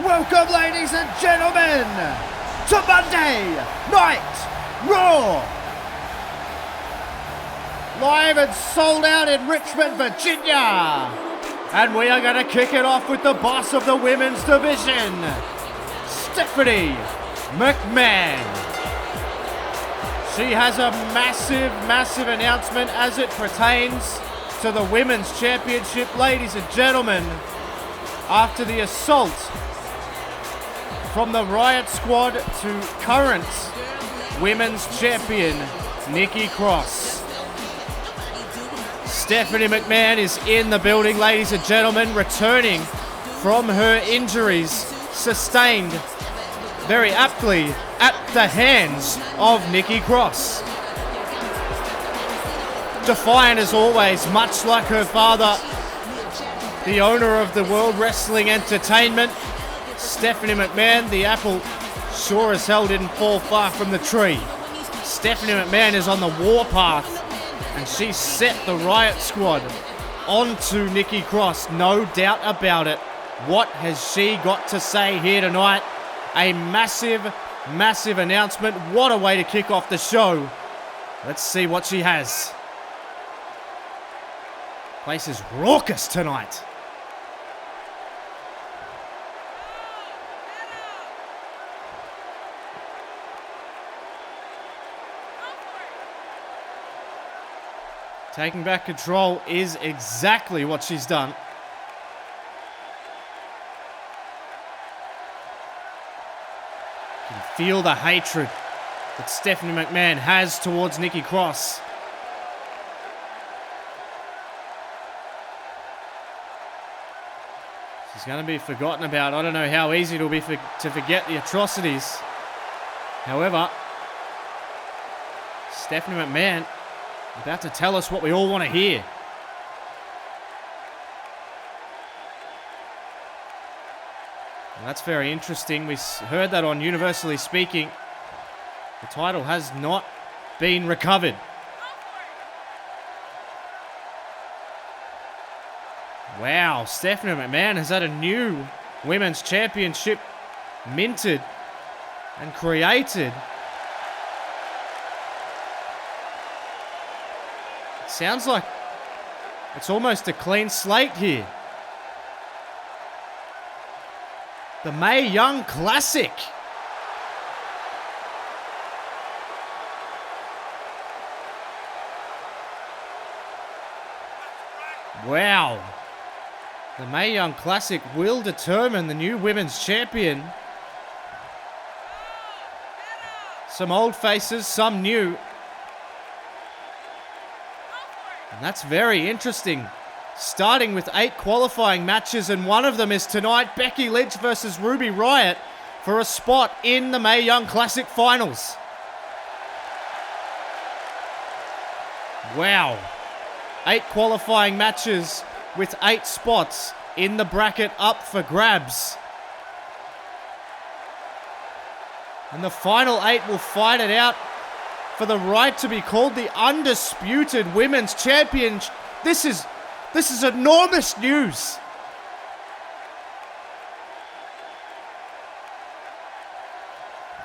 Welcome, ladies and gentlemen, to Monday Night Raw. Live and sold out in Richmond, Virginia. And we are going to kick it off with the boss of the women's division, Stephanie McMahon. She has a massive announcement as it pertains to the Women's Championship, ladies and gentlemen. After the assault from the Riott squad to current Women's Champion, Nikki Cross. Stephanie McMahon is in the building, ladies and gentlemen, returning from her injuries sustained very aptly at the hands of Nikki Cross. Defiant as always, much like her father, the owner of the World Wrestling Entertainment, Stephanie McMahon. The apple sure as hell didn't fall far from the tree. Stephanie McMahon is on the warpath, and she set the Riott squad onto Nikki Cross, no doubt about it. What has she got to say here tonight? A massive announcement. What a way to kick off the show. Let's see what she has. Place is raucous tonight. Taking back control is exactly what she's done. You can feel the hatred that Stephanie McMahon has towards Nikki Cross. She's going to be forgotten about. I don't know how easy it'll be to forget the atrocities. However, Stephanie McMahon about to tell us what we all want to hear. And that's very interesting. We heard that on Universally Speaking. The title has not been recovered. Wow, Stephanie McMahon has had a new Women's Championship minted and created. Sounds like it's almost a clean slate here. The Mae Young Classic. Wow. The Mae Young Classic will determine the new women's champion. Some old faces, some new. And that's very interesting. Starting with 8 qualifying matches, and one of them is tonight, Becky Lynch versus Ruby Riott for a spot in the Mae Young Classic finals. Wow. 8 qualifying matches with 8 spots in the bracket up for grabs. And the final 8 will fight it out for the right to be called the undisputed women's champion. This is enormous news.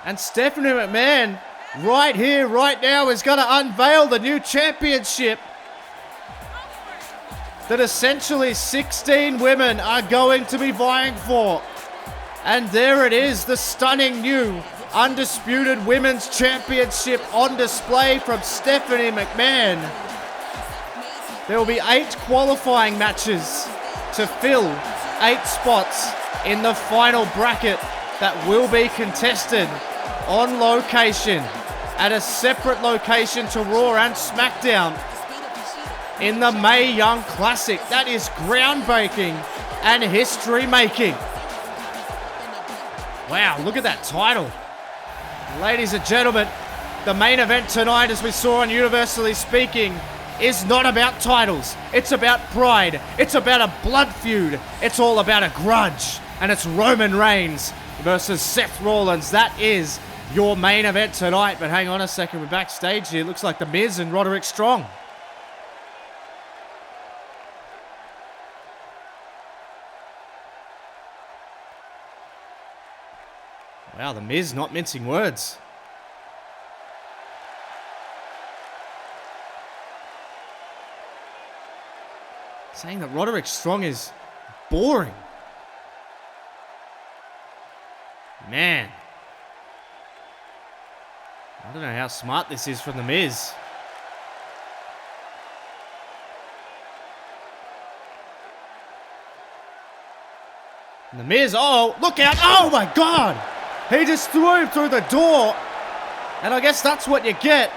And Stephanie McMahon, right here, right now, is going to unveil the new championship that essentially 16 women are going to be vying for. And there it is, the stunning new undisputed women's championship on display from Stephanie McMahon. There will be 8 qualifying matches to fill 8 spots in the final bracket that will be contested on location at a separate location to Raw and SmackDown in the Mae Young Classic. That is groundbreaking and history making. Wow, look at that title. Ladies and gentlemen, the main event tonight, as we saw on Universally Speaking, is not about titles. It's about pride. It's about a blood feud. It's all about a grudge. And it's Roman Reigns versus Seth Rollins. That is your main event tonight. But hang on a second, we're backstage here. It looks like The Miz and Roderick Strong. Wow, The Miz not mincing words. Saying that Roderick Strong is boring. Man. I don't know how smart this is from The Miz. And The Miz, oh, look out. Oh my God. He just threw him through the door. And I guess that's what you get.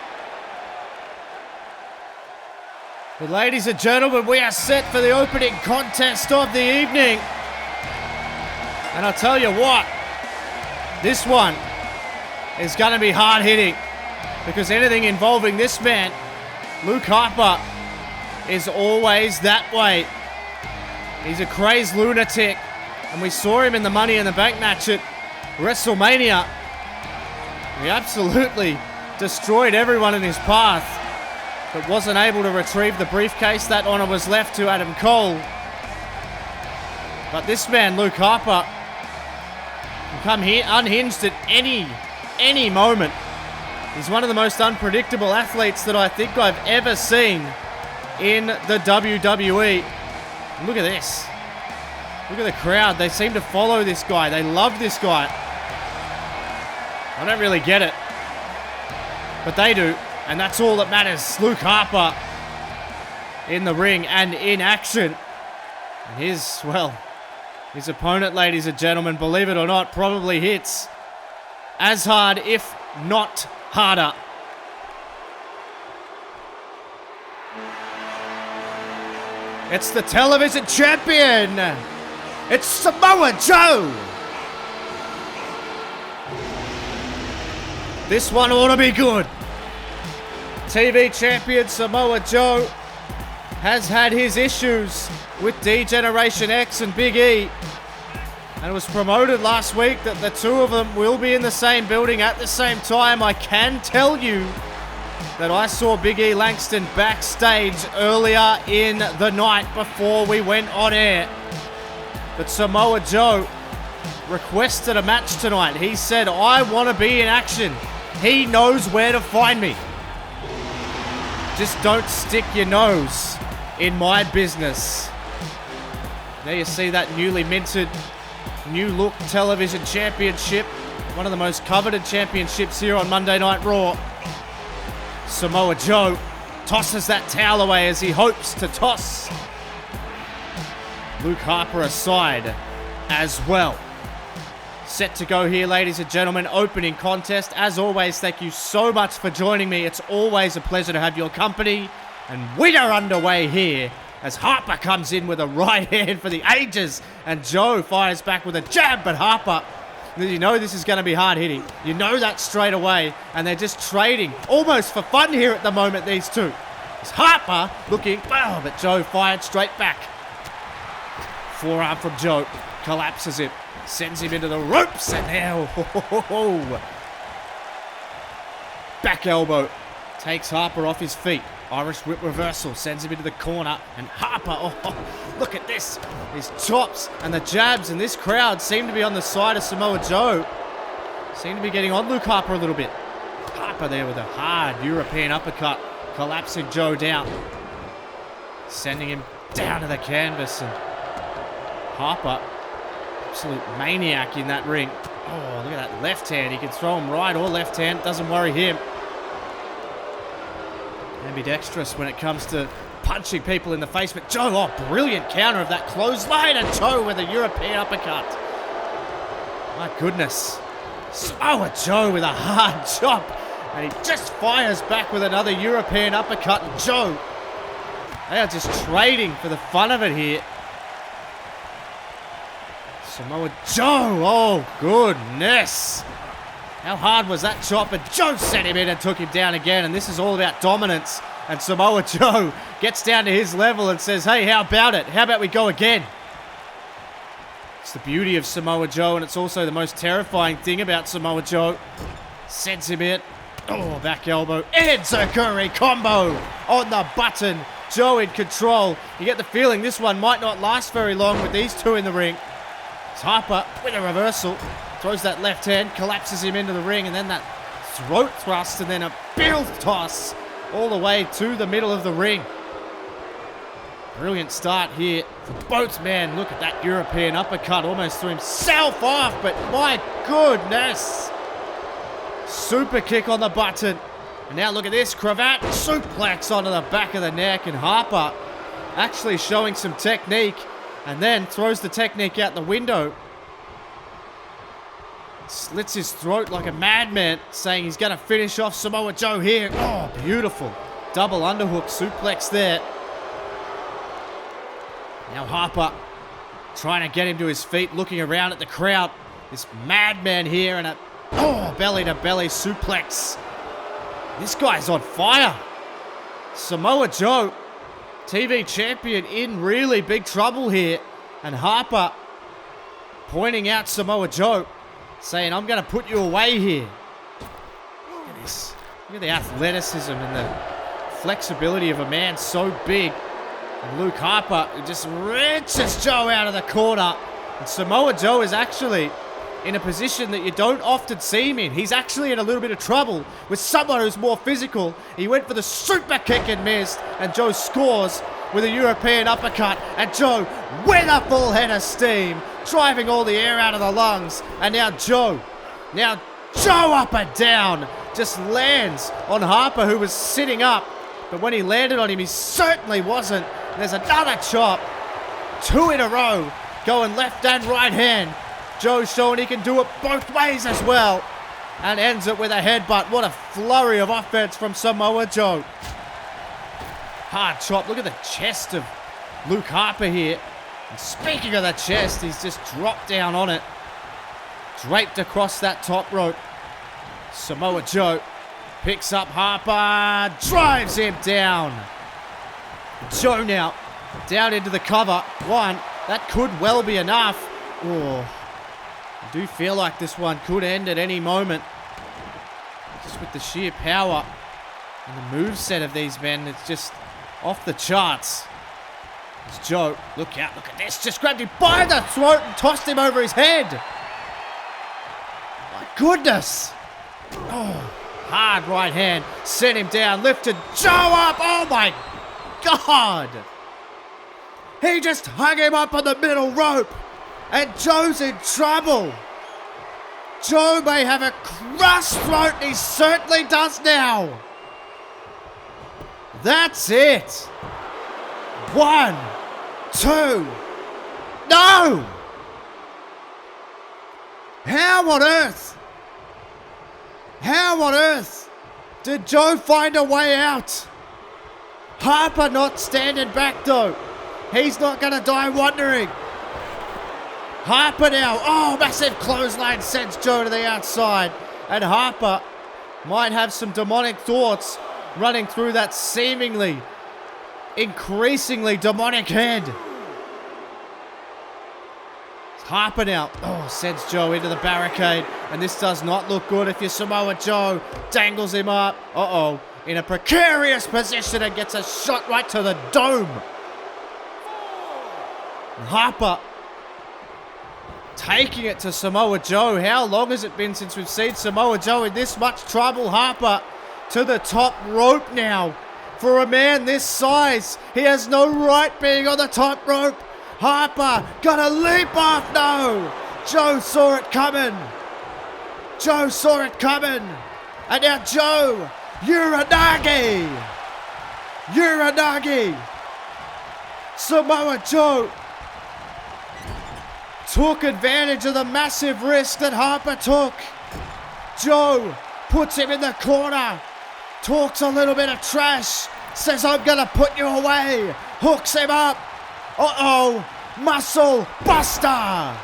But ladies and gentlemen, we are set for the opening contest of the evening. And I'll tell you what, this one is going to be hard-hitting, because anything involving this man, Luke Harper, is always that way. He's a crazed lunatic, and we saw him in the Money in the Bank match at WrestleMania. He absolutely destroyed everyone in his path, but wasn't able to retrieve the briefcase. That honor was left to Adam Cole. But this man, Luke Harper, can come here unhinged at any moment. He's one of the most unpredictable athletes that I think I've ever seen in the WWE. And look at this. Look at the crowd. They seem to follow this guy. They love this guy. I don't really get it, but they do, and that's all that matters. Luke Harper in the ring and in action. And his opponent, ladies and gentlemen, believe it or not, probably hits as hard, if not harder. It's the television champion. It's Samoa Joe. This one ought to be good. TV champion Samoa Joe has had his issues with D-Generation X and Big E. And it was promoted last week that the two of them will be in the same building at the same time. I can tell you that I saw Big E Langston backstage earlier in the night before we went on air. But Samoa Joe requested a match tonight. He said, I want to be in action. He knows where to find me. Just don't stick your nose in my business. There you see that newly minted, new look television championship. One of the most coveted championships here on Monday Night Raw. Samoa Joe tosses that towel away as he hopes to toss Luke Harper aside as well. Set to go here, ladies and gentlemen. Opening contest. As always, thank you so much for joining me. It's always a pleasure to have your company. And we are underway here as Harper comes in with a right hand for the ages. And Joe fires back with a jab, but Harper, you know this is going to be hard hitting. You know that straight away. And they're just trading almost for fun here at the moment, these two. It's Harper looking, oh, but Joe fired straight back. Forearm from Joe. Collapses him. Sends him into the ropes, and now, back elbow takes Harper off his feet. Irish whip reversal sends him into the corner, and Harper, oh, look at this. His chops and the jabs, and this crowd seem to be on the side of Samoa Joe. Seem to be getting on Luke Harper a little bit. Harper there with a hard European uppercut, collapsing Joe down, sending him down to the canvas, and Harper, absolute maniac in that ring. Oh, look at that left hand. He can throw him right or left hand. Doesn't worry him. Ambidextrous when it comes to punching people in the face. But Joe, oh, brilliant counter of that clothesline. And Joe with a European uppercut. My goodness. Samoa Joe with a hard chop. And he just fires back with another European uppercut. And Joe, they are just trading for the fun of it here. Samoa Joe, oh goodness. How hard was that chop? And Joe sent him in and took him down again. And this is all about dominance. And Samoa Joe gets down to his level and says, hey, how about it? How about we go again? It's the beauty of Samoa Joe, and it's also the most terrifying thing about Samoa Joe. Sends him in. Oh, back elbow. Enziguri combo on the button. Joe in control. You get the feeling this one might not last very long with these two in the ring. Harper with a reversal. throws that left hand, collapses him into the ring, and then that throat thrust, and then a bill toss all the way to the middle of the ring. Brilliant start here for both men. Look at that European uppercut, almost threw himself off, but my goodness. Super kick on the button. And now look at this, cravat suplex onto the back of the neck, and Harper actually showing some technique, and then throws the technique out the window. Slits his throat like a madman, saying he's going to finish off Samoa Joe here. Oh, beautiful. Double underhook suplex there. Now Harper trying to get him to his feet, looking around at the crowd. This madman here, and a belly-to-belly suplex. This guy's on fire. Samoa Joe, TV champion, in really big trouble here. And Harper pointing out Samoa Joe, saying, I'm going to put you away here. Look at this. Look at the athleticism and the flexibility of a man so big. And Luke Harper, who just wrenches Joe out of the corner. And Samoa Joe is actually in a position that you don't often see him in. He's actually in a little bit of trouble with someone who's more physical. He went for the super kick and missed, and Joe scores with a European uppercut, and Joe with a full head of steam, driving all the air out of the lungs. And now Joe up and down, just lands on Harper, who was sitting up, but when he landed on him, he certainly wasn't. There's another chop, 2 in a row, going left and right hand. Joe showing he can do it both ways as well, and ends it with a headbutt. What a flurry of offense from Samoa Joe. Hard chop. Look at the chest of Luke Harper here. And speaking of the chest, he's just dropped down on it, draped across that top rope. Samoa Joe picks up Harper, drives him down. Joe now down into the cover. One, that could well be enough. Oh, I do feel like this one could end at any moment. Just with the sheer power and the moveset of these men, it's just off the charts. It's Joe, look out, look at this, just grabbed him by the throat and tossed him over his head. My goodness. Oh, hard right hand, sent him down, lifted Joe up, oh my God. He just hung him up on the middle rope, and Joe's in trouble. Joe may have a crushed throat, and he certainly does now. That's it. 1, 2. No! How on earth? How on earth did Joe find a way out? Harper not standing back though. He's not going to die wondering. Harper now. Oh, massive clothesline sends Joe to the outside. And Harper might have some demonic thoughts running through that seemingly, increasingly demonic head. Harper now, sends Joe into the barricade, and this does not look good if you're Samoa Joe. Dangles him up, in a precarious position, and gets a shot right to the dome. Harper taking it to Samoa Joe. How long has it been since we've seen Samoa Joe in this much trouble? Harper to the top rope now. For a man this size, he has no right being on the top rope. Harper gonna leap off. No! Joe saw it coming. Joe saw it coming. And now Joe, Uranagi. Samoa Joe took advantage of the massive risk that Harper took. Joe puts him in the corner, talks a little bit of trash, says, I'm gonna put you away, hooks him up. Muscle buster.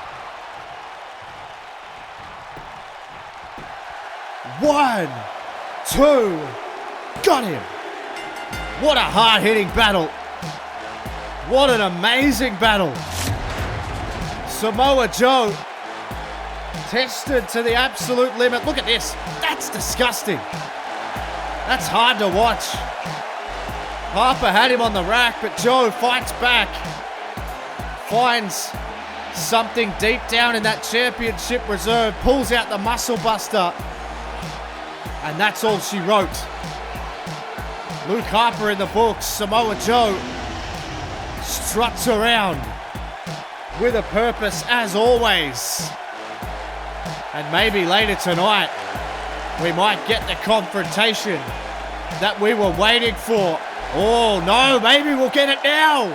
1, 2, got him. What a hard-hitting battle. What an amazing battle. Samoa Joe tested to the absolute limit. Look at this. That's disgusting. That's hard to watch. Harper had him on the rack, but Joe fights back. Finds Something deep down in that championship reserve pulls out the muscle buster. And that's all she wrote. Luke Harper in the books. Samoa Joe struts around with a purpose as always. And maybe later tonight, we might get the confrontation that we were waiting for. Oh no, maybe we'll get it now.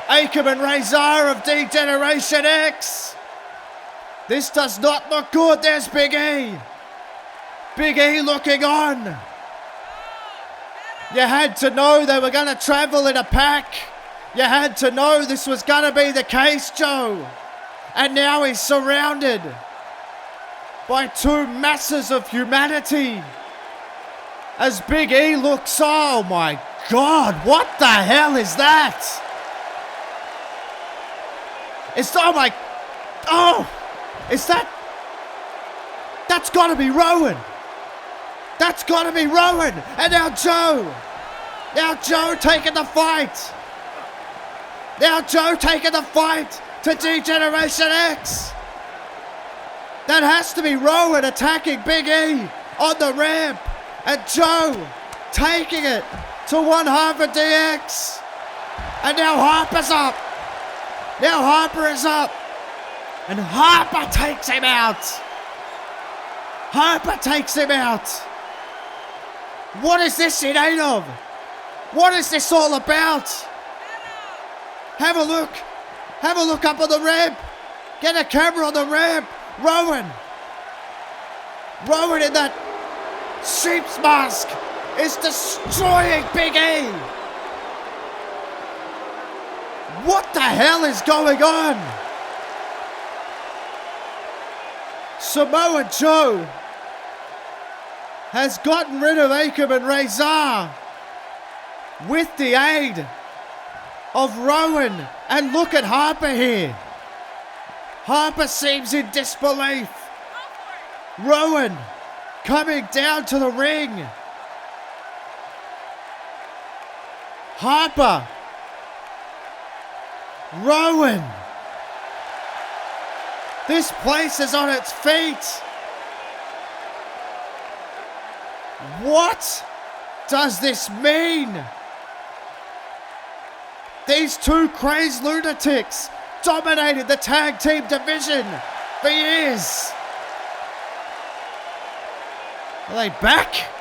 Akam and Razor of D-Generation X. This does not look good. There's Big E. Big E looking on. You had to know they were going to travel in a pack. You had to know this was going to be the case, Joe. And now he's surrounded by two masses of humanity. As Big E looks, oh my God, what the hell is that? It's, that's got to be Rowan. That's got to be Rowan. And now Joe taking the fight. Now Joe taking the fight to D-Generation X. That has to be Rowan attacking Big E on the ramp. And Joe taking it to one half of DX. And now Harper's up. Now Harper is up. And Harper takes him out. Harper takes him out. What is this in aid of? What is this all about? Have a look. Have a look up on the ramp. Get a camera on the ramp. Rowan in that sheep's mask is destroying Big E. What the hell is going on? Samoa Joe has gotten rid of Akam and Razor with the aid of Rowan. And look at Harper here. Harper seems in disbelief. Rowan coming down to the ring. Harper. Rowan. This place is on its feet. What does this mean? These two crazed lunatics dominated the tag team division for years. Are they back?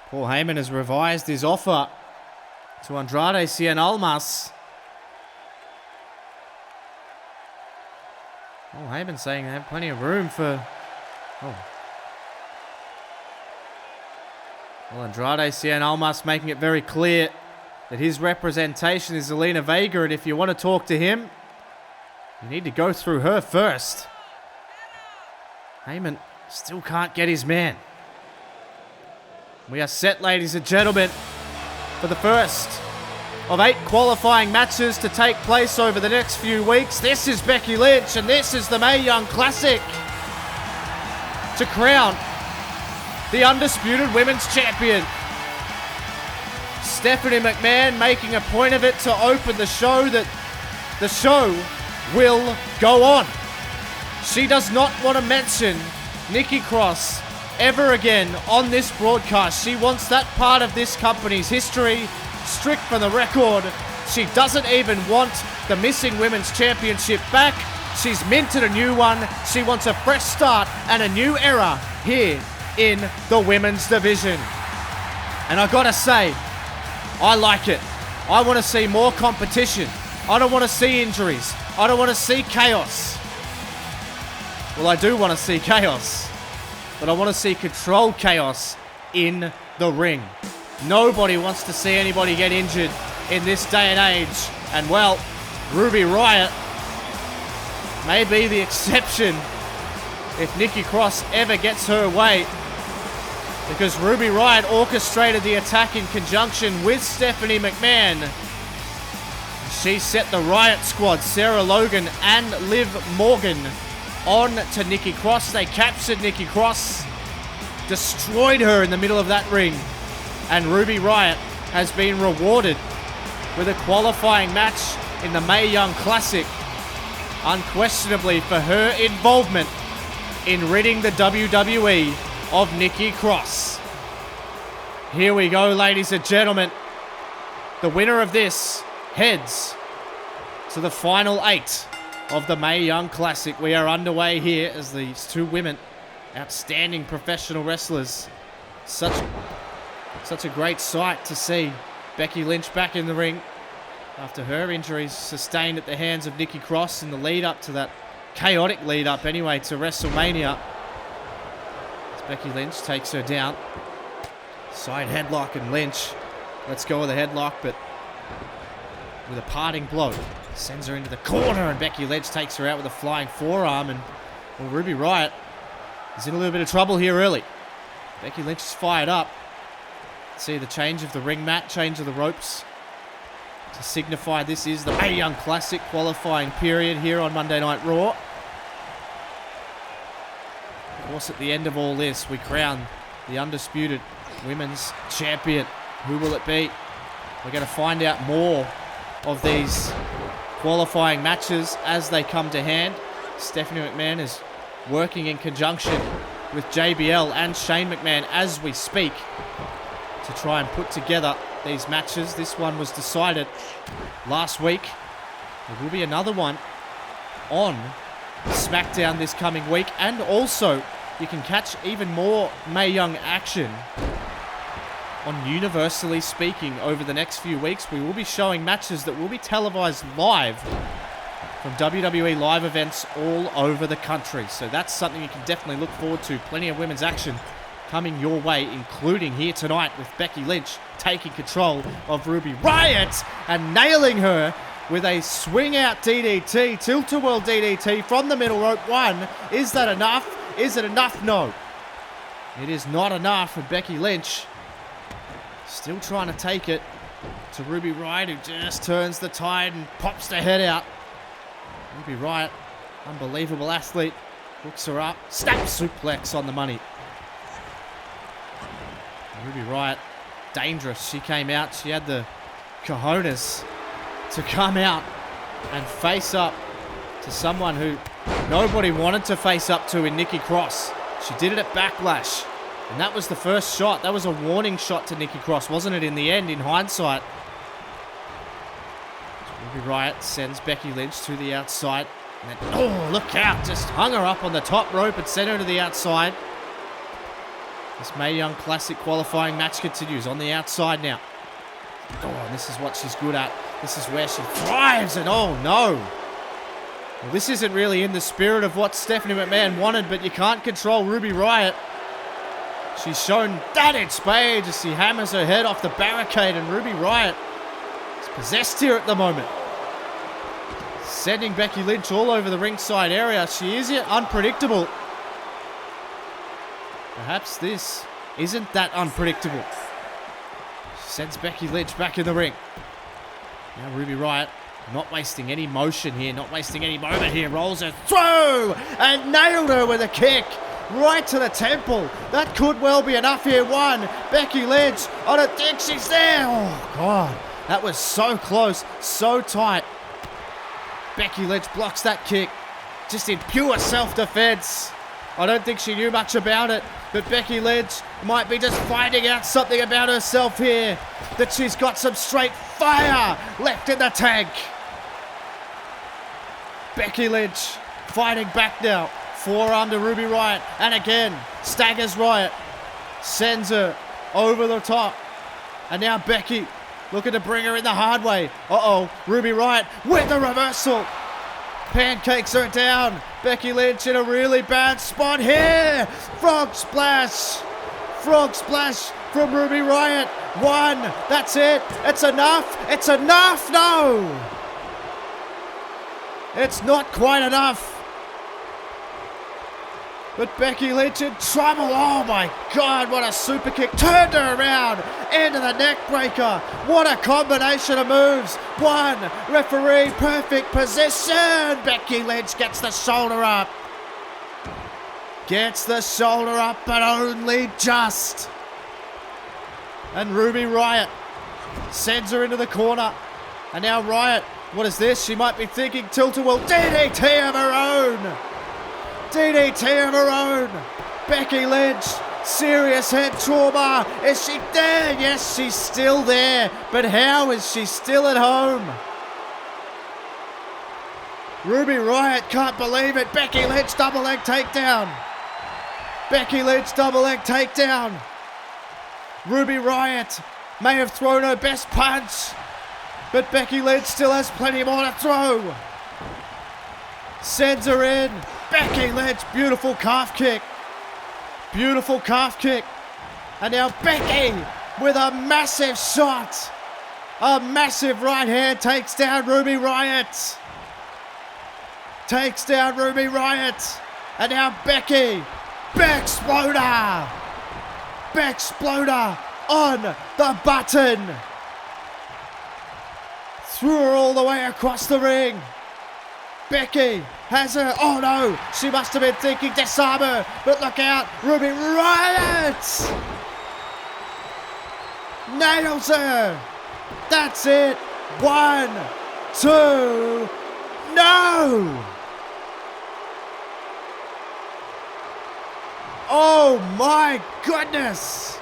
Paul Heyman has revised his offer to Andrade Cien Almas. Oh, Heyman saying they have plenty of room for... Oh. Well, Andrade Cien Almas making it very clear that his representation is Zelina Vega, and if you want to talk to him, you need to go through her first. Heyman still can't get his man. We are set, ladies and gentlemen, for the first of 8 qualifying matches to take place over the next few weeks. This is Becky Lynch, and this is the Mae Young Classic to crown the undisputed women's champion. Stephanie McMahon making a point of it to open the show that the show will go on. She does not want to mention Nikki Cross ever again on this broadcast. She wants that part of this company's history stripped from the record. She doesn't even want the missing women's championship back. She's minted a new one. She wants a fresh start and a new era here in the women's division. And I gotta say, I like it. I want to see more competition. I don't want to see injuries. I don't want to see chaos. Well, I do want to see chaos, but I want to see controlled chaos in the ring. Nobody wants to see anybody get injured in this day and age. And well, Ruby Riott may be the exception if Nikki Cross ever gets her way, because Ruby Riott orchestrated the attack in conjunction with Stephanie McMahon. She set the Riott squad, Sarah Logan and Liv Morgan, on to Nikki Cross. They captured Nikki Cross, destroyed her in the middle of that ring, and Ruby Riott has been rewarded with a qualifying match in the Mae Young Classic, unquestionably for her involvement in ridding the WWE of Nikki Cross. Here we go, ladies and gentlemen. The winner of this heads to the final 8 of the Mae Young Classic. We are underway here as these two women, outstanding professional wrestlers. Such a great sight to see Becky Lynch back in the ring after her injuries sustained at the hands of Nikki Cross in the lead up to that chaotic lead up anyway to WrestleMania. As Becky Lynch takes her down. Side headlock, and Lynch lets go of the headlock, but with a parting blow sends her into the corner, and Becky Lynch takes her out with a flying forearm. And well, Ruby Riott is in a little bit of trouble here early. Becky Lynch is fired up. See the change of the ring mat, change of the ropes to signify this is the Mae Young Classic qualifying period here on Monday Night Raw. Of course, at the end of all this, we crown the undisputed women's champion. Who will it be? We're going to find out more of these qualifying matches as they come to hand. Stephanie McMahon is working in conjunction with JBL and Shane McMahon as we speak to try and put together these matches. This one was decided last week. There will be another one on SmackDown this coming week, and also you can catch even more Mae Young action on Universally Speaking over the next few weeks. We will be showing matches that will be televised live from WWE live events all over the country. So that's something you can definitely look forward to. Plenty of women's action coming your way, including here tonight with Becky Lynch taking control of Ruby Riott and nailing her with a swing-out DDT, tilt-a-whirl DDT from the middle rope. One, is that enough? Is it enough? No. It is not enough, and Becky Lynch still trying to take it to Ruby Riott, who just turns the tide and pops the head out. Ruby Riott, unbelievable athlete, hooks her up, snap suplex on the money. Ruby Riott, dangerous. She came out, she had the cojones to come out and face up to someone who nobody wanted to face up to in Nikki Cross. She did it at Backlash, and that was the first shot. That was a warning shot to Nikki Cross, wasn't it, in the end, in hindsight? Ruby Riott sends Becky Lynch to the outside, and then, oh, look out, just hung her up on the top rope and sent her to the outside. This Mae Young Classic qualifying match continues on the outside now. Oh, and this is what she's good at. This is where she thrives, and oh no. Well, this isn't really in the spirit of what Stephanie McMahon wanted, but you can't control Ruby Riott. She's shown that in spades as she hammers her head off the barricade, and Ruby Riott is possessed here at the moment. Sending Becky Lynch all over the ringside area. She is yet unpredictable. Perhaps this isn't that unpredictable. She sends Becky Lynch back in the ring. Now Ruby Riott not wasting any motion here, not wasting any moment here. Rolls her through and nailed her with a kick right to the temple. That could well be enough here. One, Becky Lynch, I don't think she's there. Oh, God. That was so close, so tight. Becky Lynch blocks that kick just in pure self-defense. I don't think she knew much about it, but Becky Lynch might be just finding out something about herself here, that she's got some straight fire left in the tank. Becky Lynch fighting back now. Forearm to Ruby Riott, and again, staggers Riott, sends her over the top. And now Becky looking to bring her in the hard way. Uh-oh, Ruby Riott with the reversal. Pancakes her down. Becky Lynch in a really bad spot here. Frog splash. Frog splash from Ruby Riott. One. That's it. It's enough. It's enough. No. It's not quite enough. But Becky Lynch in trouble. Oh my God, what a super kick. Turned her around into the neck breaker. What a combination of moves. One, referee, perfect position. Becky Lynch gets the shoulder up. Gets the shoulder up, but only just. And Ruby Riott sends her into the corner. And now Riott, what is this? She might be thinking tilt-a-whirl. DDT of her own. DDT of her own. Becky Lynch, serious head trauma. Is she there? Yes, she's still there. But how is she still at home? Ruby Riott can't believe it. Becky Lynch double leg takedown. Becky Lynch double leg takedown. Ruby Riott may have thrown her best punch, but Becky Lynch still has plenty more to throw. Sends her in. Becky Lynch, beautiful calf kick. Beautiful calf kick. And now Becky with a massive shot. A massive right hand takes down Ruby Riott. Takes down Ruby Riott. And now Becky. Becksploder. Becksploder on the button. Threw her all the way across the ring. Becky has her. Oh no, she must have been thinking disarm her. But look out, Ruby Riott nails her. That's it. 1, 2, no. Oh my goodness.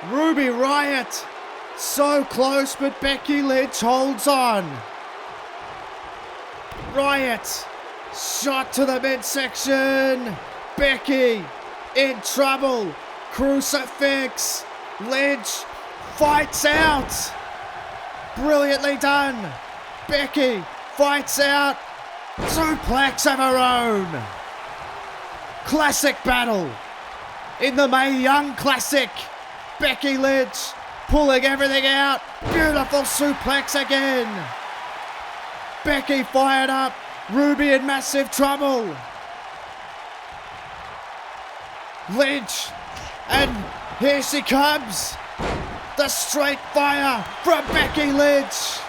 Ruby Riott so close, but Becky Lynch holds on. Riott shot to the midsection. Becky in trouble. Crucifix. Lynch fights out. Brilliantly done. Becky fights out. Suplex of her own. Classic battle in the Mae Young Classic. Becky Lynch pulling everything out. Beautiful suplex again. Becky fired up. Ruby in massive trouble. Lynch. And here she comes. The straight fire from Becky Lynch.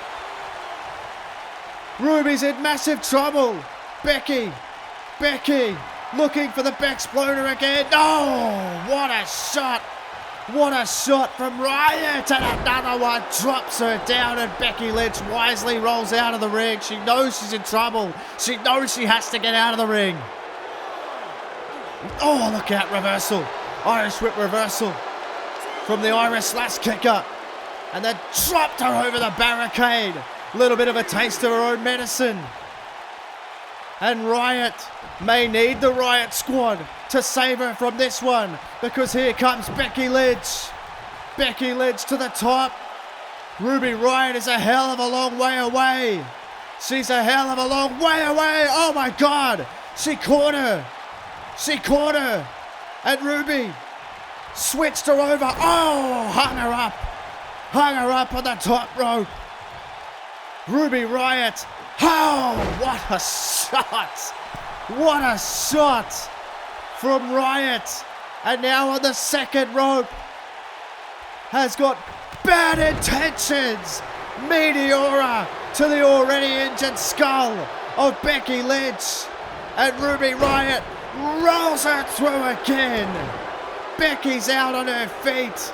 Ruby's in massive trouble. Becky looking for the Becksploder again. Oh, what a shot. What a shot from Riott. And another one drops her down, and Becky Lynch wisely rolls out of the ring. She knows she's in trouble. She knows she has to get out of the ring. Oh, look out, reversal. Irish whip reversal from the Irish slash kicker. And then dropped her over the barricade. A little bit of a taste of her own medicine. And Riott may need the Riott squad to save her from this one, because here comes Becky Lynch. Becky Lynch to the top. Ruby Riott is a hell of a long way away. She's a hell of a long way away. Oh my God. She caught her. She caught her. And Ruby switched her over. Oh, hung her up. Hung her up on the top rope. Ruby Riott. Oh, what a shot. What a shot from Riott. And now on the second rope. Has got bad intentions. Meteora to the already injured skull of Becky Lynch. And Ruby Riott rolls her through again. Becky's out on her feet.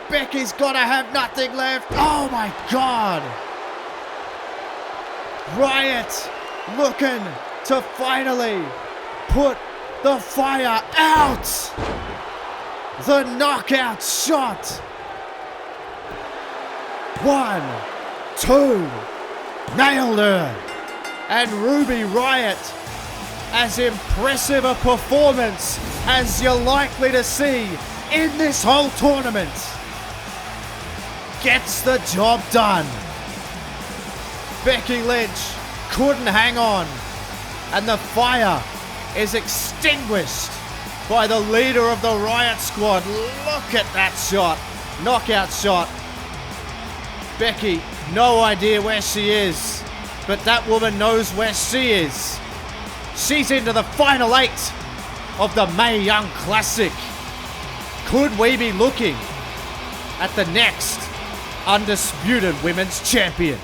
Becky's got to have nothing left. Oh my God. Riott looking to finally put the fire out. The knockout shot. 1, 2, nailed her. And Ruby Riott, as impressive a performance as you're likely to see in this whole tournament, gets the job done. Becky Lynch couldn't hang on, and the fire is extinguished by the leader of the Riott squad. Look at that shot. Knockout shot. Becky, no idea where she is, but that woman knows where she is. She's into the final 8 of the Mae Young Classic. Could we be looking at the next undisputed women's champion?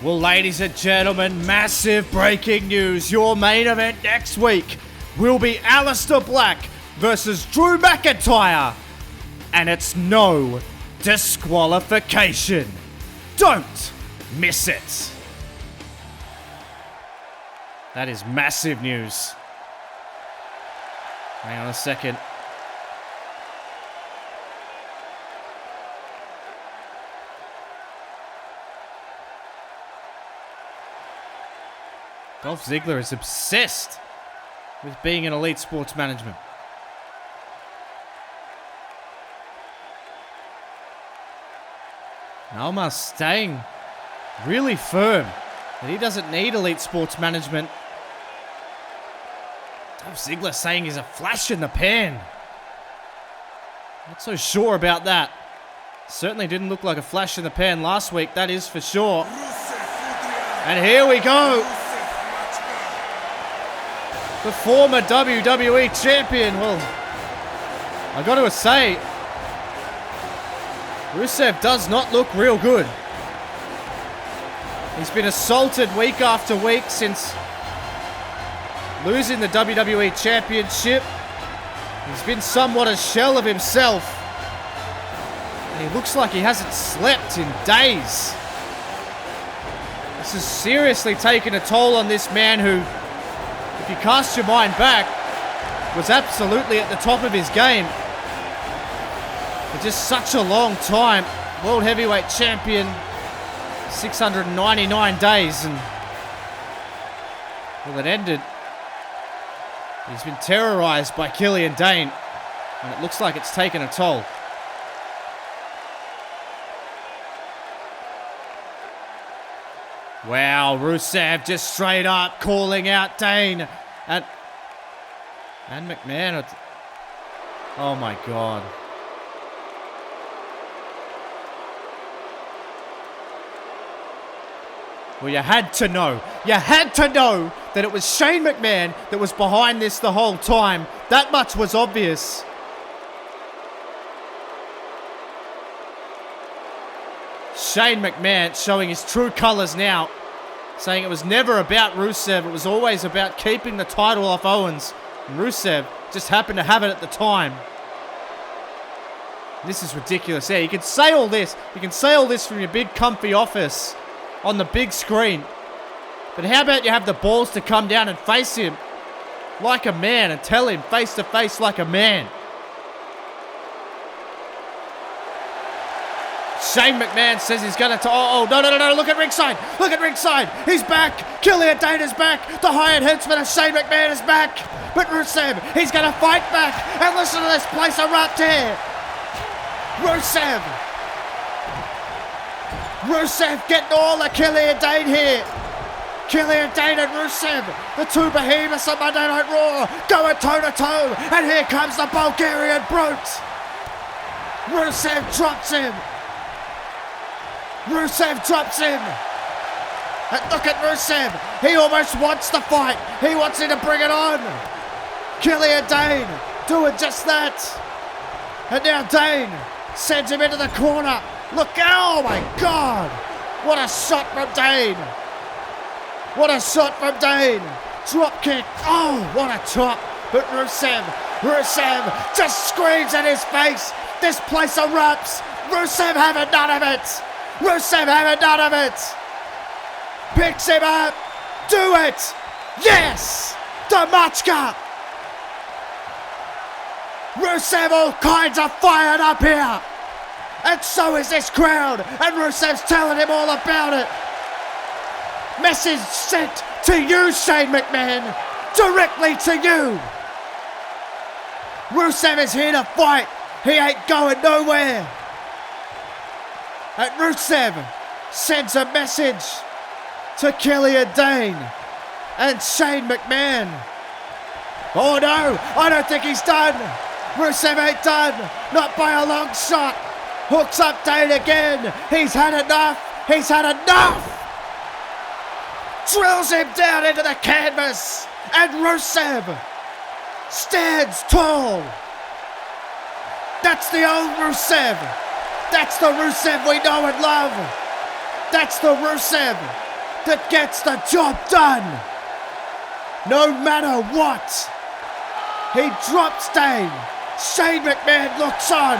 Well, ladies and gentlemen, massive breaking news. Your main event next week will be Aleister Black versus Drew McIntyre. And it's no disqualification. Don't miss it. That is massive news. Hang on a second. Dolph Ziggler is obsessed with being in elite sports management. Almas staying really firm that he doesn't need elite sports management. Dolph Ziggler saying he's a flash in the pan. Not so sure about that. Certainly didn't look like a flash in the pan last week, that is for sure. And here we go. The former WWE champion. Well, I got to say, Rusev does not look real good. He's been assaulted week after week since losing the WWE Championship. He's been somewhat a shell of himself. And he looks like he hasn't slept in days. This has seriously taken a toll on this man who, if you cast your mind back, was absolutely at the top of his game. For just such a long time. World Heavyweight Champion, 699 days, and well, it ended. He's been terrorized by Killian Dane, and it looks like it's taken a toll. Wow, Rusev just straight up calling out Dane and McMahon. Oh my God. Well, you had to know. You had to know that it was Shane McMahon that was behind this the whole time. That much was obvious. Shane McMahon showing his true colours now, saying it was never about Rusev. It was always about keeping the title off Owens. And Rusev just happened to have it at the time. This is ridiculous. Yeah, you can say all this. You can say all this from your big comfy office on the big screen. But how about you have the balls to come down and face him like a man and tell him face to face like a man. Shane McMahon says he's going to... Oh, no, look at ringside. Look at ringside. He's back. Killian Dane is back. The hired headsman of Shane McMahon is back. But Rusev, he's going to fight back. And listen to this place erupt here. Rusev getting all the Killian Dane here. Killian Dane and Rusev, the two behemoths of Monday Night Raw, going toe-to-toe. And here comes the Bulgarian brute. Rusev drops him. And look at Rusev. He almost wants the fight. He wants him to bring it on. Killian Dane doing just that. And now Dane sends him into the corner. Look, oh my God. What a shot from Dane. Drop kick. Oh, what a top. But Rusev just screams in his face. This place erupts. Rusev having none of it. Picks him up. Do it. Yes. Damachka. Rusev all kinds of fired up here. And so is this crowd. And Rusev's telling him all about it. Message sent to you, Shane McMahon. Directly to you. Rusev is here to fight. He ain't going nowhere. And Rusev sends a message to Killian Dane and Shane McMahon. Oh no, I don't think he's done. Rusev ain't done, not by a long shot. Hooks up Dane again. He's had enough. drills him down into the canvas, and Rusev stands tall. That's the old Rusev. That's the Rusev we know and love. That's the Rusev that gets the job done. No matter what. He drops Dane. Shane McMahon looks on.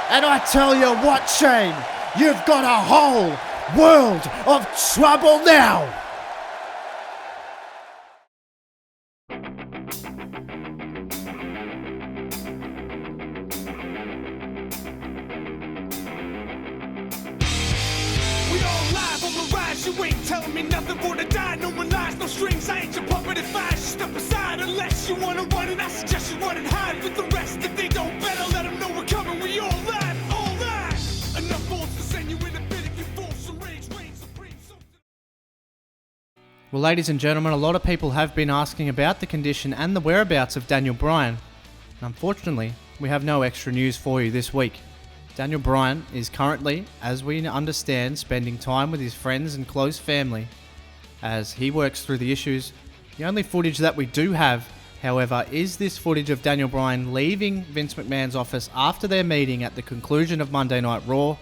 And I tell you what, Shane, you've got a whole world of trouble now. You ain't telling me nothing for the die. No more lies, no strings. I ain't your puppet if I should step aside. Unless you wanna run, and I suggest you run and hide with the rest. If they don't, better let them know we're coming. We all live, all live. Enough bolts to send you in a bit if you full some rage, reign supreme. Well, ladies and gentlemen, a lot of people have been asking about the condition and the whereabouts of Daniel Bryan. And unfortunately, we have no extra news for you this week. Daniel Bryan is currently, as we understand, spending time with his friends and close family as he works through the issues. The only footage that we do have, however, is this footage of Daniel Bryan leaving Vince McMahon's office after their meeting at the conclusion of Monday Night Raw.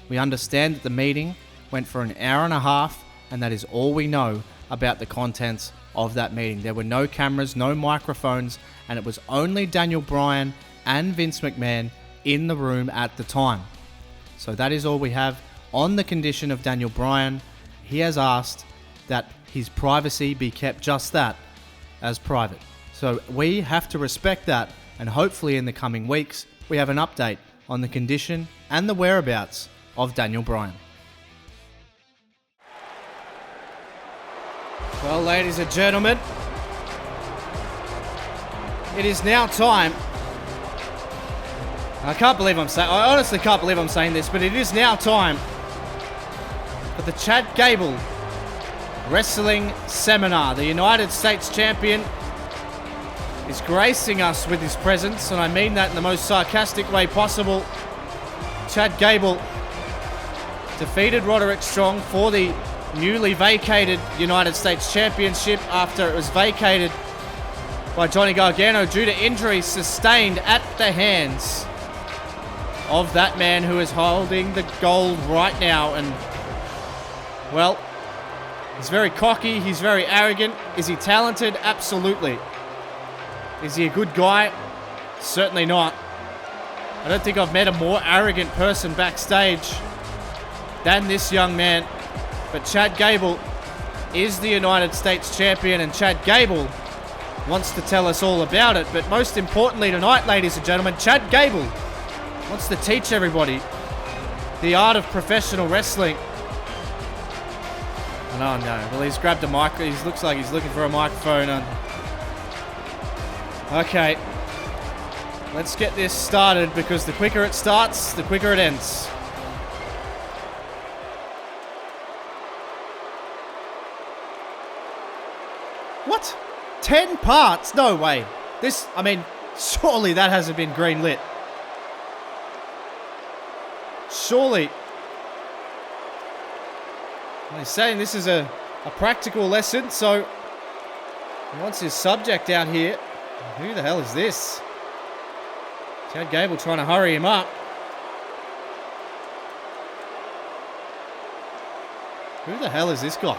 We understand that the meeting went for an hour and a half, and that is all we know about the contents of that meeting. There were no cameras, no microphones, and it was only Daniel Bryan and Vince McMahon in the room at the time. So that is all we have on the condition of Daniel Bryan. He has asked that his privacy be kept just that, as private. So we have to respect that, and hopefully in the coming weeks we have an update on the condition and the whereabouts of Daniel Bryan. Well, ladies and gentlemen, it is now time. I honestly can't believe I'm saying this, but it is now time for the Chad Gable Wrestling Seminar. The United States Champion is gracing us with his presence, and I mean that in the most sarcastic way possible. Chad Gable defeated Roderick Strong for the newly vacated United States Championship after it was vacated by Johnny Gargano due to injuries sustained at the hands of that man who is holding the gold right now. And, well, he's very cocky, he's very arrogant. Is he talented? Absolutely. Is he a good guy? Certainly not. I don't think I've met a more arrogant person backstage than this young man. But Chad Gable is the United States Champion, and Chad Gable wants to tell us all about it. But most importantly tonight, ladies and gentlemen, Chad Gable wants to teach everybody the art of professional wrestling. And oh no, well, he's grabbed a mic. He looks like he's looking for a microphone. Okay, let's get this started, because the quicker it starts, the quicker it ends. What? 10 parts? No way. Surely that hasn't been greenlit. Surely. Well, he's saying this is a practical lesson, so he wants his subject out here. Who the hell is this? Chad Gable trying to hurry him up. Who the hell is this guy?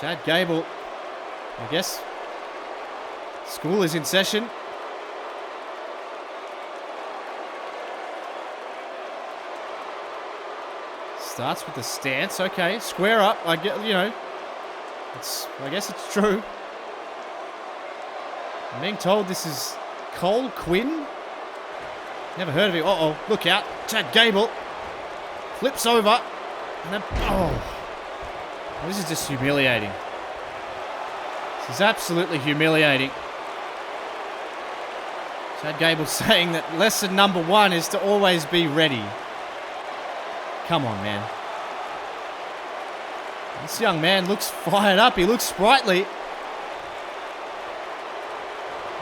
Chad Gable, I guess school is in session. Starts with the stance. Okay, square up. I guess it's true. I'm being told this is Cole Quinn. Never heard of him. Uh-oh, look out. Chad Gable flips over. And then, this is just humiliating. This is absolutely humiliating. Chad Gable saying that lesson number 1 is to always be ready. Come on, man. This young man looks fired up. He looks sprightly. Look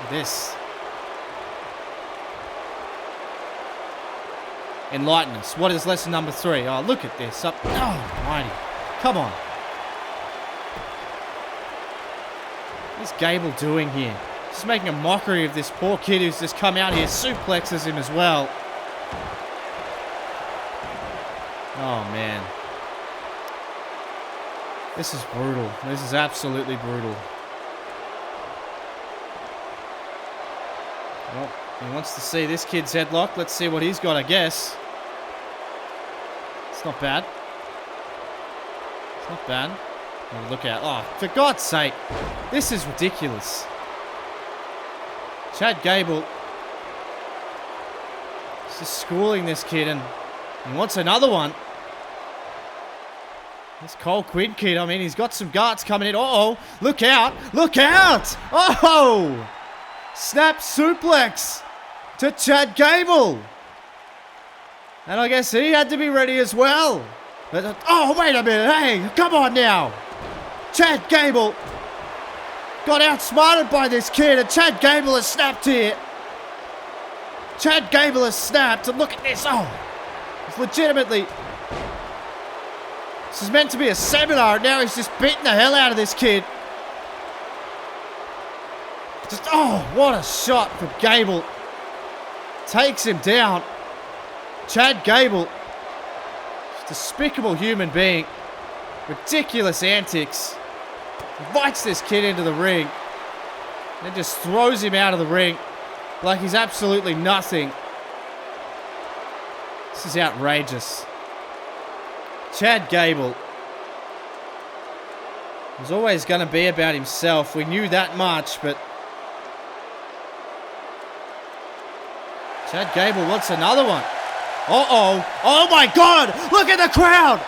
at this. Enlighten us. What is lesson number 3? Oh, look at this. Oh, mighty. Come on. What's Gable doing here? Just making a mockery of this poor kid who's just come out here, suplexes him as well. Oh, man. This is brutal. This is absolutely brutal. Well, he wants to see this kid's headlock. Let's see what he's got, I guess. It's not bad. It's not bad. Oh, look out. Oh, for God's sake. This is ridiculous. Chad Gable is just schooling this kid, and he wants another one. This Cole Quinn kid, I mean, he's got some guts coming in. Uh-oh, look out, look out! Oh! Snap suplex to Chad Gable. And I guess he had to be ready as well. But, oh, wait a minute, hey, come on now. Chad Gable got outsmarted by this kid, and Chad Gable has snapped here. Chad Gable has snapped, and look at this. Oh, it's legitimately... This is meant to be a seminar, and now he's just beating the hell out of this kid. Just, oh, what a shot from Gable. Takes him down. Chad Gable, despicable human being. Ridiculous antics. Invites this kid into the ring. Then just throws him out of the ring like he's absolutely nothing. This is outrageous. Chad Gable was always going to be about himself. We knew that much, but Chad Gable wants another one. Uh-oh. Oh my God. Look at the crowd.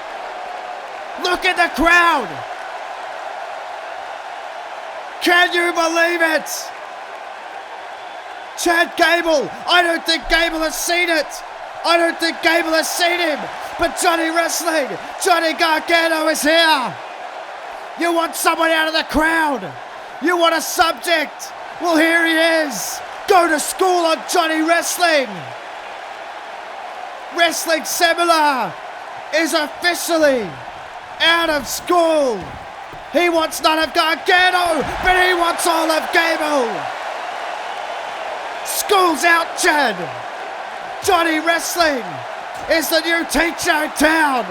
Look at the crowd. Can you believe it? Chad Gable. I don't think Gable has seen it. I don't think Gable has seen him. But Johnny Wrestling, Johnny Gargano is here. You want someone out of the crowd. You want a subject. Well, here he is. Go to school on Johnny Wrestling. Wrestling Seminar is officially out of school. He wants none of Gargano, but he wants all of Gable. School's out, Chad. Johnny Wrestling is the new teacher in town.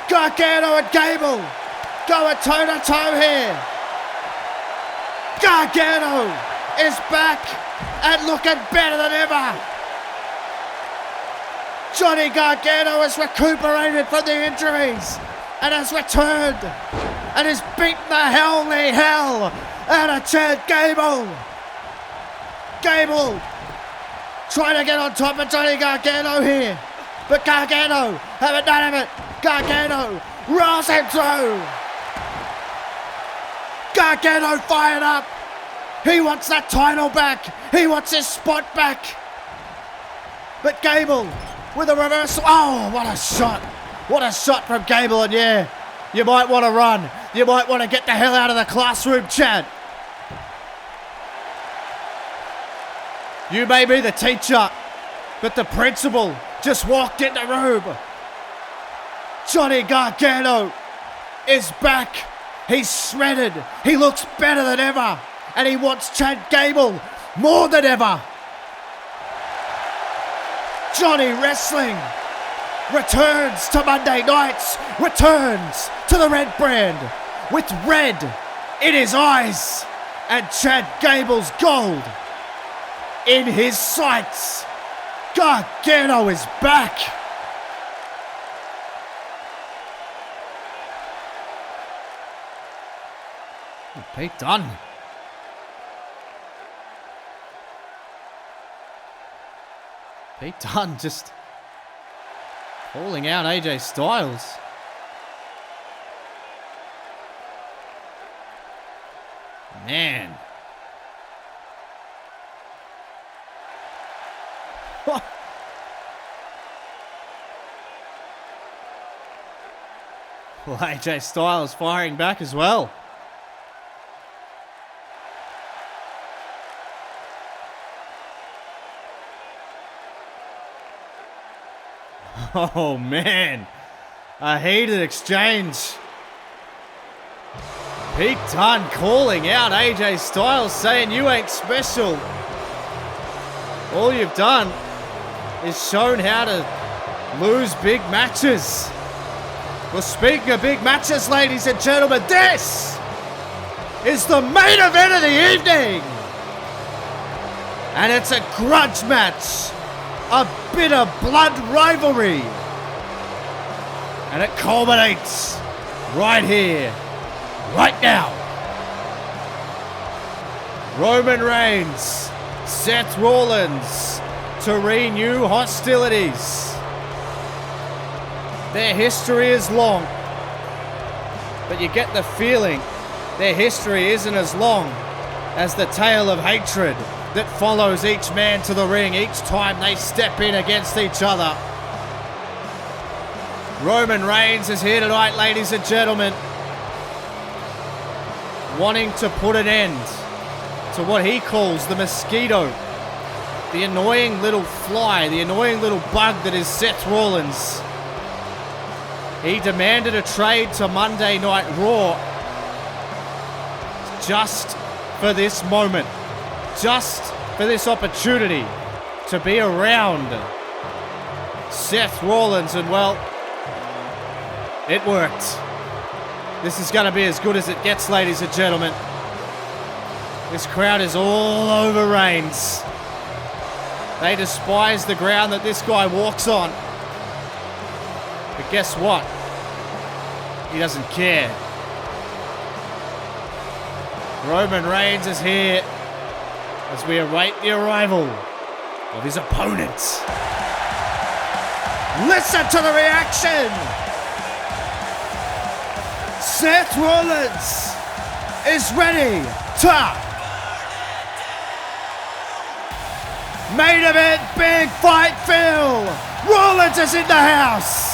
Gargano and Gable going toe-to-toe here. Gargano is back and looking better than ever. Johnny Gargano has recuperated from the injuries and has returned and has beaten the holy hell out of Chad Gable. Gable trying to get on top of Johnny Gargano here, but Gargano having none of it. Gargano rolls him through. Gargano fired up. He wants that title back. He wants his spot back. But Gable with a reversal. Oh, what a shot. What a shot from Gable. And yeah, you might want to run. You might want to get the hell out of the classroom, Chad. You may be the teacher, but the principal just walked in the room. Johnny Gargano is back. He's shredded. He looks better than ever. And he wants Chad Gable more than ever. Johnny Wrestling returns to Monday nights, returns to the red brand with red in his eyes and Chad Gable's gold in his sights. Gargano is back. Pete Dunne. Pete Dunne just calling out AJ Styles. Man. Well, AJ Styles firing back as well. Oh, man. A heated exchange. Pete Dunne calling out AJ Styles, saying you ain't special. All you've done is shown how to lose big matches. Well, speaking of big matches, ladies and gentlemen, this is the main event of the evening. And it's a grudge match. A bitter blood rivalry. And it culminates right here, right now. Roman Reigns, Seth Rollins to renew hostilities. Their history is long, but you get the feeling their history isn't as long as the tale of hatred that follows each man to the ring each time they step in against each other. Roman Reigns is here tonight, ladies and gentlemen, wanting to put an end to what he calls the mosquito, the annoying little fly, the annoying little bug that is Seth Rollins. He demanded a trade to Monday Night Raw just for this moment, just for this opportunity to be around Seth Rollins, and well, it worked. This is going to be as good as it gets, ladies and gentlemen. This crowd is all over Reigns. They despise the ground that this guy walks on. But guess what? He doesn't care. Roman Reigns is here as we await the arrival of his opponent. Listen to the reaction! Seth Rollins is ready to main event, big fight, Phil! Rollins is in the house!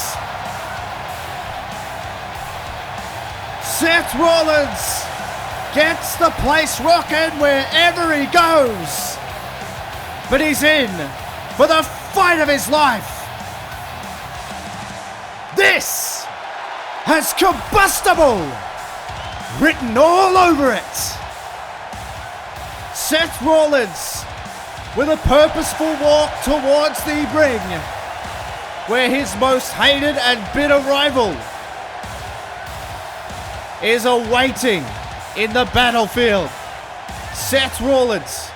Seth Rollins gets the place rocking wherever he goes. But he's in for the fight of his life. This has combustible written all over it. Seth Rollins with a purposeful walk towards the ring, where his most hated and bitter rival is awaiting in the battlefield. Seth Rollins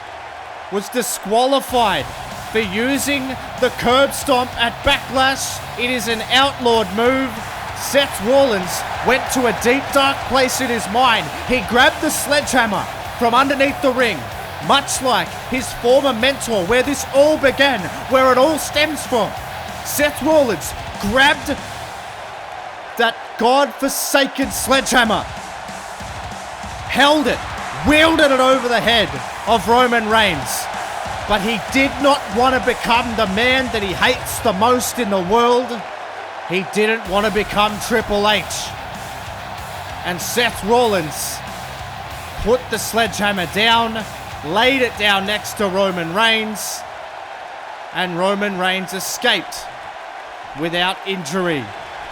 was disqualified for using the curb stomp at Backlash. It is an outlawed move. Seth Rollins went to a deep, dark place in his mind. He grabbed the sledgehammer from underneath the ring, much like his former mentor, where this all began, where it all stems from. Seth Rollins grabbed that God-forsaken sledgehammer, held it, wielded it over the head of Roman Reigns. But he did not want to become the man that he hates the most in the world. He didn't want to become Triple H. And Seth Rollins put the sledgehammer down, laid it down next to Roman Reigns, and Roman Reigns escaped without injury.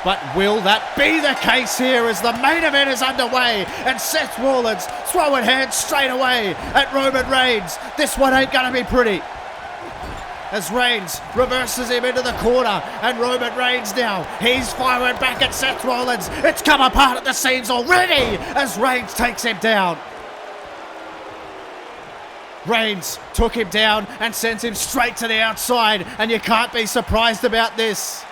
But will that be the case here as the main event is underway and Seth Rollins throwing hands straight away at Roman Reigns? This one ain't gonna be pretty. As Reigns reverses him into the corner, and Roman Reigns now, he's firing back at Seth Rollins. It's come apart at the seams already as Reigns takes him down. Reigns took him down and sends him straight to the outside, and you can't be surprised about this.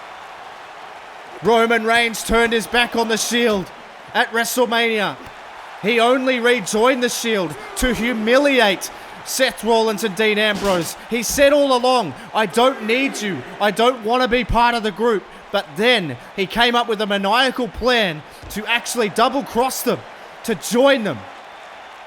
Roman Reigns turned his back on the Shield at WrestleMania. He only rejoined the Shield to humiliate Seth Rollins and Dean Ambrose. He said all along, I don't need you. I don't want to be part of the group. But then he came up with a maniacal plan to actually double cross them, to join them.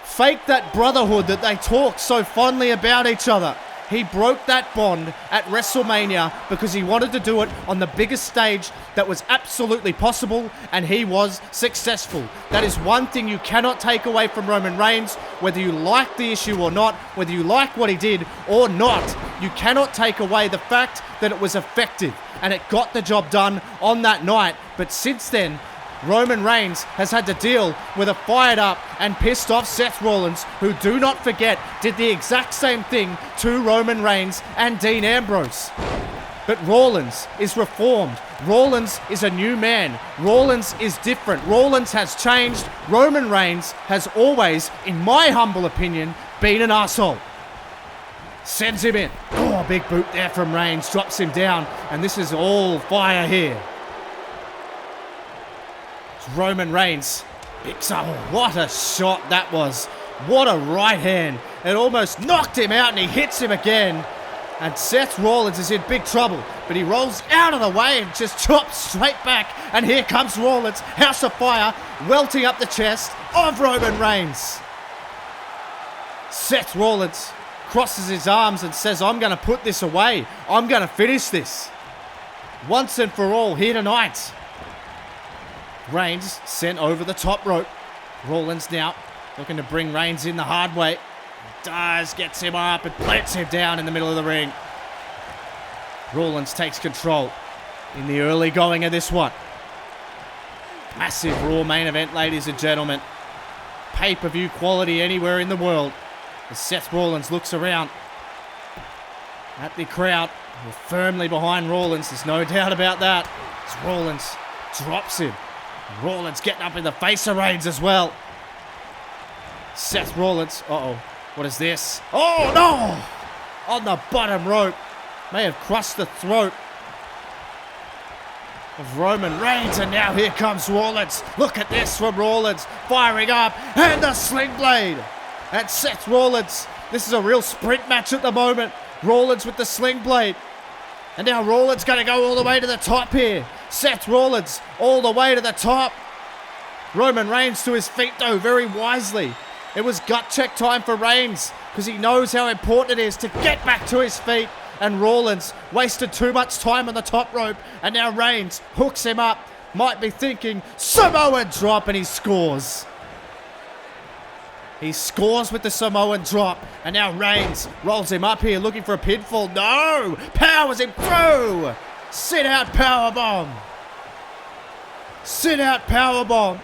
Fake that brotherhood that they talk so fondly about each other. He broke that bond at WrestleMania because he wanted to do it on the biggest stage that was absolutely possible, and he was successful. That is one thing you cannot take away from Roman Reigns, whether you like the issue or not, whether you like what he did or not. You cannot take away the fact that it was effective, and it got the job done on that night. But since then, Roman Reigns has had to deal with a fired up and pissed off Seth Rollins, who, do not forget, did the exact same thing to Roman Reigns and Dean Ambrose. But Rollins is reformed. Rollins is a new man. Rollins is different. Rollins has changed. Roman Reigns has always, in my humble opinion, been an arsehole. Sends him in. Oh, big boot there from Reigns, drops him down, and this is all fire here. Roman Reigns picks up. Oh, what a shot that was. What a right hand. It almost knocked him out, and he hits him again. And Seth Rollins is in big trouble, but he rolls out of the way and just chops straight back. And here comes Rollins, House of Fire, welting up the chest of Roman Reigns. Seth Rollins crosses his arms and says, I'm going to put this away. I'm going to finish this once and for all here tonight. Reigns sent over the top rope. Rollins now looking to bring Reigns in the hard way. Gets him up and plants him down in the middle of the ring. Rollins takes control in the early going of this one. Massive Raw main event, ladies and gentlemen. Pay-per-view quality anywhere in the world. As Seth Rollins looks around at the crowd, we're firmly behind Rollins. There's no doubt about that. As Rollins drops him. Rollins getting up in the face of Reigns as well. Seth Rollins, what is this? Oh no! On the bottom rope. May have crushed the throat of Roman Reigns, and now here comes Rollins. Look at this from Rollins, firing up, and the sling blade. And Seth Rollins, this is a real sprint match at the moment. Rollins with the sling blade. And now Rollins going to go all the way to the top here. Seth Rollins all the way to the top. Roman Reigns to his feet though, very wisely. It was gut check time for Reigns because he knows how important it is to get back to his feet. And Rollins wasted too much time on the top rope. And now Reigns hooks him up. Might be thinking Samoan drop, and he scores. He scores with the Samoan drop, and now Reigns rolls him up here looking for a pinfall. No! Powers him through! Sit out powerbomb. Sit out powerbomb.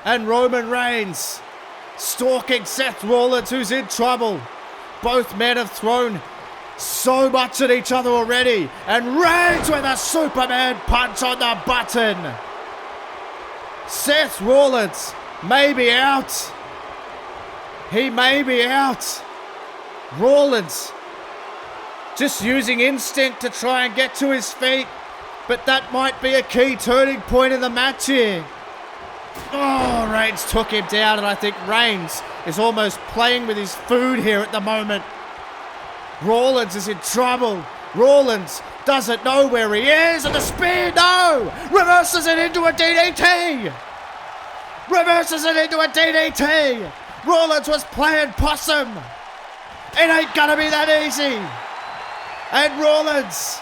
And Roman Reigns stalking Seth Rollins, who's in trouble. Both men have thrown so much at each other already. And Reigns with a Superman punch on the button. Seth Rollins may be out. He may be out. Rollins just using instinct to try and get to his feet. But that might be a key turning point in the match here. Oh, Reigns took him down, and I think Reigns is almost playing with his food here at the moment. Rollins is in trouble. Rollins doesn't know where he is, and the spear, no! Reverses it into a DDT! Reverses it into a DDT! Rollins was playing possum. It ain't gonna be that easy. And Rollins.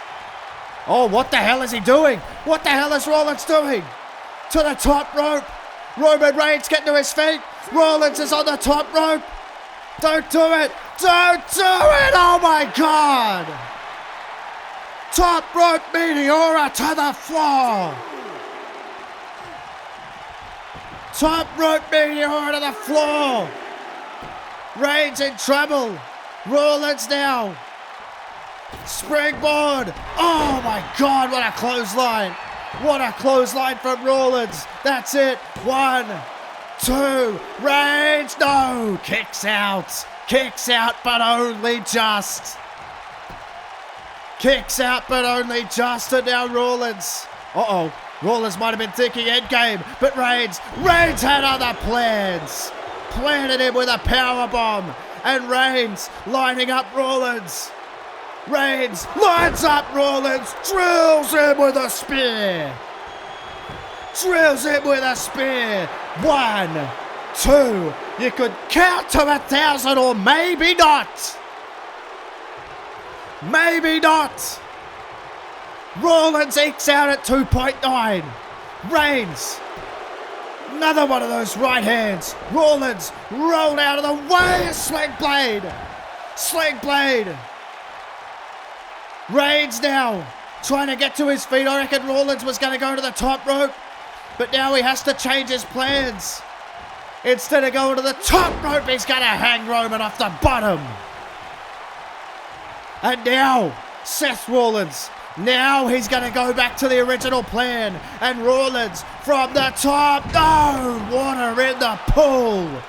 Oh, what the hell is he doing? What the hell is Rollins doing? To the top rope. Roman Reigns getting to his feet. Rollins is on the top rope. Don't do it. Don't do it. Oh my God. Top rope Meteora to the floor. Top rope Meteora to the floor. Reigns in trouble. Rollins now. Springboard. Oh my God, what a clothesline. What a clothesline from Rollins. That's it. 1, 2. Reigns. No. Kicks out. Kicks out, but only just. Kicks out, but only just. And now Rollins. Rollins might have been thinking endgame, but Reigns had other plans. Planted him with a powerbomb, and Reigns lining up Rollins. Reigns lines up Rollins, drills him with a spear. Drills him with a spear. 1, 2. You could count to 1,000 or maybe not. Maybe not. Rollins ekes out at 2.9. Reigns. Another one of those right hands. Rollins rolled out of the way. Sling blade. Sling blade. Reigns now trying to get to his feet. I reckon Rollins was going to go to the top rope, but now he has to change his plans. Instead of going to the top rope, he's going to hang Roman off the bottom. And now, Seth Rollins. Now he's going to go back to the original plan. And Rollins from the top. No! Water in the pool.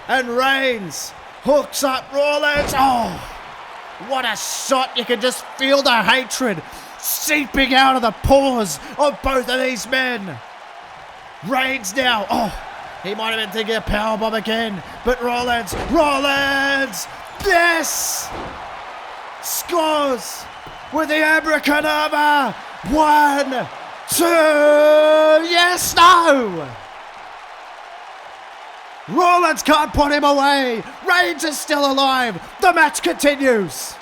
And Reigns hooks up Rollins. Oh, what a shot. You can just feel the hatred seeping out of the pores of both of these men. Reigns now. Oh, he might have been thinking of powerbomb again. But Rollins. Yes! Scores with the abracadabra. 1, 2. Yes, no. Rollins can't put him away. Reigns is still alive. The match continues.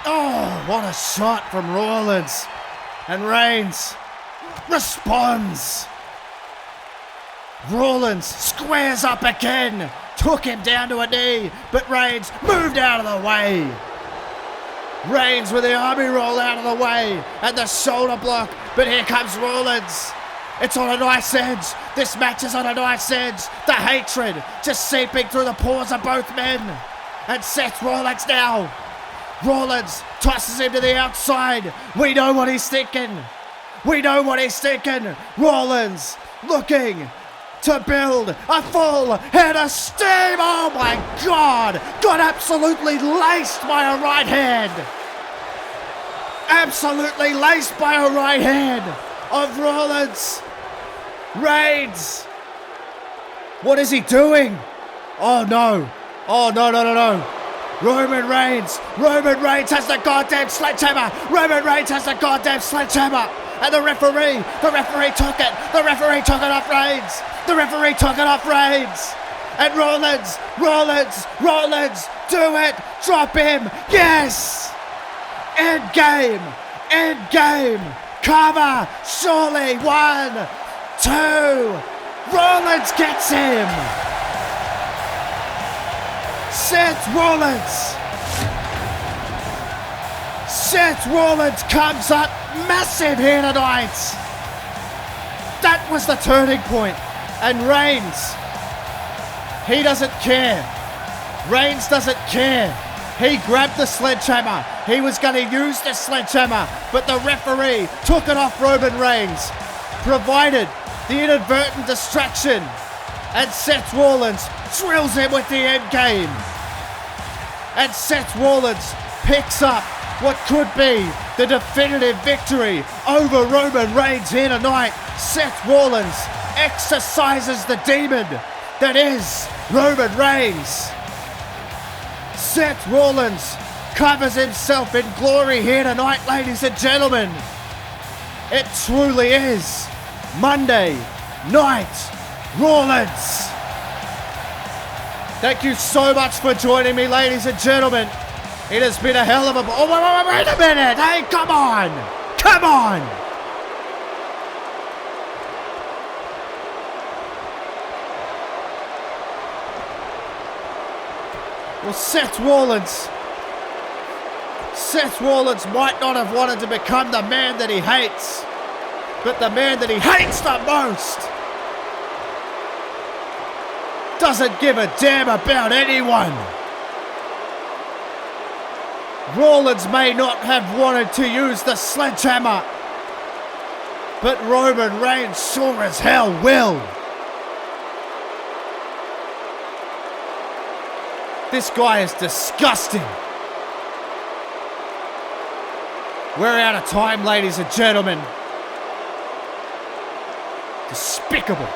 Oh, what a shot from Rollins. And Reigns responds. Rollins squares up again. Took him down to a knee, but Reigns moved out of the way. Reigns with the army roll out of the way and the shoulder block, but here comes Rollins. It's on a nice edge. This match is on a nice edge. The hatred just seeping through the pores of both men. And Seth Rollins now. Rollins tosses him to the outside. We know what he's thinking. Rollins looking to build a full head of steam. Oh my God! Got absolutely laced by a right hand. Absolutely laced by a right hand of Rollins. Reigns. What is he doing? Oh no. Roman Reigns has the goddamn sledgehammer. And the referee took it. The referee took it off Reigns. And Rollins, do it. Drop him. Yes. End game. Cover. Surely. 1, 2. Rollins gets him. Seth Rollins comes up massive here tonight. That was the turning point. And Reigns, he doesn't care. He grabbed the sledgehammer. He was going to use the sledgehammer, but the referee took it off Roman Reigns, provided the inadvertent distraction, and Seth Rollins drills him with the end game. And Seth Rollins picks up what could be the definitive victory over Roman Reigns here tonight. Seth Rollins exercises the demon that is Roman Reigns. Seth Rollins covers himself in glory here tonight, ladies and gentlemen. It truly is Monday Night Rollins. Thank you so much for joining me, ladies and gentlemen. It has been a hell of a... Oh, wait a minute. Hey, come on. Well, Seth Rollins might not have wanted to become the man that he hates, but the man that he hates the most doesn't give a damn about anyone. Rollins may not have wanted to use the sledgehammer, but Roman Reigns sure as hell will. This guy is disgusting. We're out of time, ladies and gentlemen. Despicable.